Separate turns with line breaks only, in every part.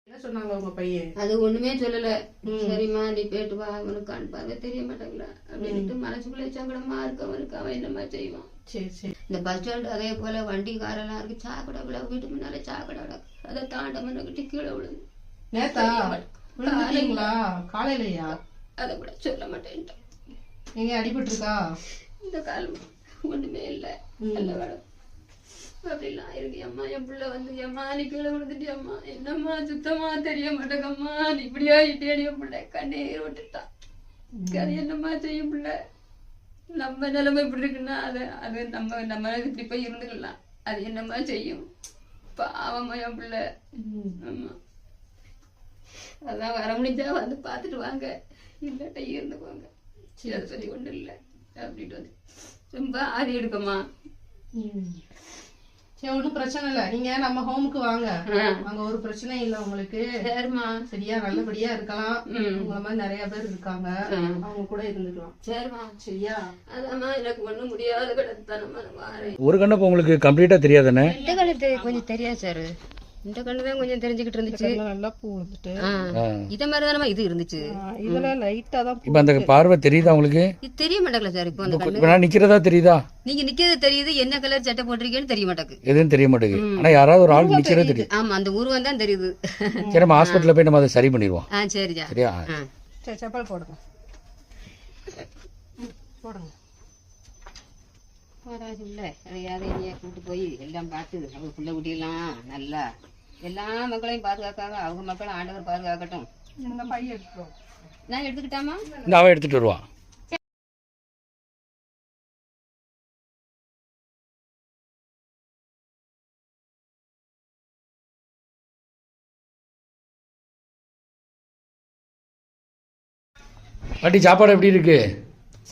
என்ன சொன்னாங்க உங்க பையன்?
அது ஒண்ணுமே சொல்லல. சரிம்மா நீ போயிட்டு வா, அவனுக்கு அனுப்பாவே தெரிய மாட்டாங்களா அப்படின்ட்டு மனசுக்குள்ளே சங்கடமா இருக்கு. அவன் என்னமா செய்வான்.
சரி சரி.
இந்த பஸ் ஸ்டாண்ட் அதே போல வண்டி காரெல்லாம் இருக்கு, சாக்கடை விட வீட்டு முன்னாலே சாக்கடை விட அதை தாண்ட முன்னகிட்டு கீழே விழுந்து.
நேத்தா விழுந்துட்டீங்களா? காலையிலயா?
அதை கூட சொல்ல மாட்டேன்ட்டான்.
எங்க அடிபட்டு இருக்கா?
இந்த காலம் ஒண்ணுமே இல்லை, நல்ல வேலை அப்படிலாம் இருக்கு. அம்மா என் பிள்ளை வந்து அம்மா நீ கீழே விழுந்துட்டியம்மா, என்னம்மா சுத்தமா தெரிய மாட்டேங்கம்மா, நீ இப்படியா இட்டியடிய பிள்ளை கண்ணீர் விட்டுட்டான். அது என்னம்மா செய்யும் பிள்ளை, நம்ம நிலைமை இப்படி இருக்குன்னா அது அது நம்ம இப்படி போய் இருந்துக்கலாம். அது என்னம்மா செய்யும், பாவம்மா என் பிள்ளை. ஆமா அதான் வர முடிஞ்சா வந்து பார்த்துட்டு வாங்க, இல்லாட்ட இருந்துக்குவாங்க. அதை பத்தி ஒன்றும் இல்லை அப்படின்ட்டு வந்து ரொம்ப ஆதி எடுக்கம்மா.
சரி ஒன்றும் பிரச்சனை இல்லை, நீங்க நம்ம ஹோமுக்கு வாங்க, அங்க ஒரு பிரச்சனையும் இல்லை உங்களுக்கு.
சரிம்மா, சரியா
நல்லபடியா இருக்கலாம். உங்களை மாதிரி நிறைய பேர் இருக்காங்க, அவங்க கூட இருந்துக்கலாம்.
சரிம்மா,
சரியா?
அதாம்மா எனக்கு ஒண்ணும் முடியாத கிடத்தானம்மா நான் வாரேன்.
ஒரு கண்ணு உங்களுக்கு கம்ப்ளீட்டா தெரியாதானே?
இந்த கண்ணு கொஞ்சம் தெரியாது சார், இந்த கண்ணு தான் கொஞ்சம் தெரிஞ்சுக்கிட்டு இருந்துச்சு.
நல்லா பூ வந்துட்டு
இத மாதிரி தானே இது இருந்துச்சு.
இதுல லைட்டா தான்.
இப்ப அந்த பார்வை தெரியுதா உங்களுக்கு?
இது தெரிய மாட்டேங்கல சார். இப்போ அந்த கண்ணு
நான் நிக்கிறதா தெரியுதா?
நீங்க நிக்கிறது தெரியுது, என்ன கலர் சட்டை போட்டிருக்கேன்னு தெரிய மாட்டேங்குது.
எதுவும் தெரிய மாட்டேங்குது. ஆனா யாராவது ஒரு ஆள் நிக்கிறது தெரியும்.
ஆமா அந்த உருவம் தான் தெரியுது.
சரி நம்ம ஹாஸ்பிட்டல்ல போய் நம்ம அதை சரி பண்ணிடுவோம்.
சரியா
சரியா?
சரி செப்பல் போடுங்க போடுங்க.
வராது இல்ல, யாரையும் கூட்டு போய் எல்லாம் பார்த்து அவங்க பிள்ளை குட்டியெல்லாம் நல்லா எல்லா மக்களையும் பாதுகாக்காக அவங்க மக்களும் ஆண்டவர் பாதுகாக்கட்டும்.
பையன் எடுத்துக்கோ.
நான் எடுத்துக்கிட்டாமா?
இந்த அவ எடுத்துட்டு வருவான். பாட்டி சாப்பாடு எப்படி இருக்கு?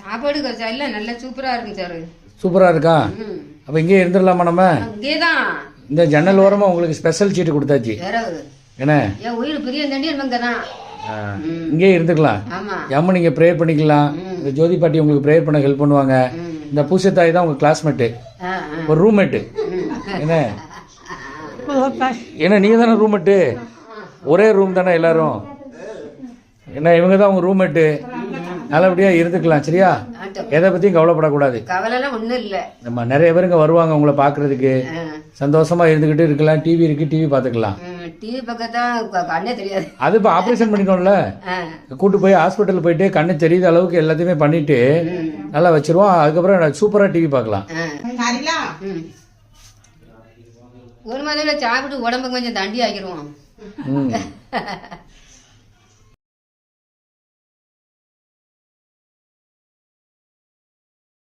சாப்பாடு சார் இல்ல நல்லா சூப்பரா இருக்கு சார்.
சூப்பரா இருக்கா? அப்ப இங்கே இருந்துடலாமா நம்ம?
இங்கேதான்
இந்த ஜன்னல் ஓரமா உங்களுக்கு ஸ்பெஷல் சீட்டு கொடுத்தாச்சு. என்ன
என் உயிர் பெரிய தண்டி இங்கதான்
இங்கே இருந்துக்கலாம். எம்ம நீங்க ப்ரேயர் பண்ணிக்கலாம். இந்த ஜோதி பாட்டி உங்களுக்கு ப்ரேயர் பண்ண ஹெல்ப் பண்ணுவாங்க. இந்த பூசத்தாய் தான் உங்க கிளாஸ்மேட்டு, ஒரு ரூம்மேட்டு. என்ன ஏன்னா நீங்க தானே ரூம்மேட்டு, ஒரே ரூம் தானே எல்லாரும். என்ன இவங்க தான் உங்க ரூம்மேட்டு, நல்லபடியா இருந்துக்கலாம். சரியா? எதை பத்தியும் கவலைப்படக்கூடாது.
கவலை ஒண்ணும் இல்ல.
நம்ம நிறைய பேர் இங்க வருவாங்க உங்களை பாக்குறதுக்கு. சந்தோஷமா இருந்துகிட்டு இருக்கலாம். டிவி இருக்கு, டிவி பாத்துக்கலாம்.
டிவி பக்கத்தா கண்ணே தெரியாது.
அது இப்ப ஆபரேஷன் பண்ணிட்டோம்ல, கூட்டு போய் ஹாஸ்பிட்டல் போயிட்டு கண்ணு தெரியாத அளவுக்கு எல்லாத்தையுமே பண்ணிட்டு நல்லா வச்சிருவோம். அதுக்கப்புறம் சூப்பரா டிவி பார்க்கலாம்.
ஒரு மாதிரி சாப்பிட்டு உடம்பு கொஞ்சம் தண்டி ஆக்கிடுவோம்.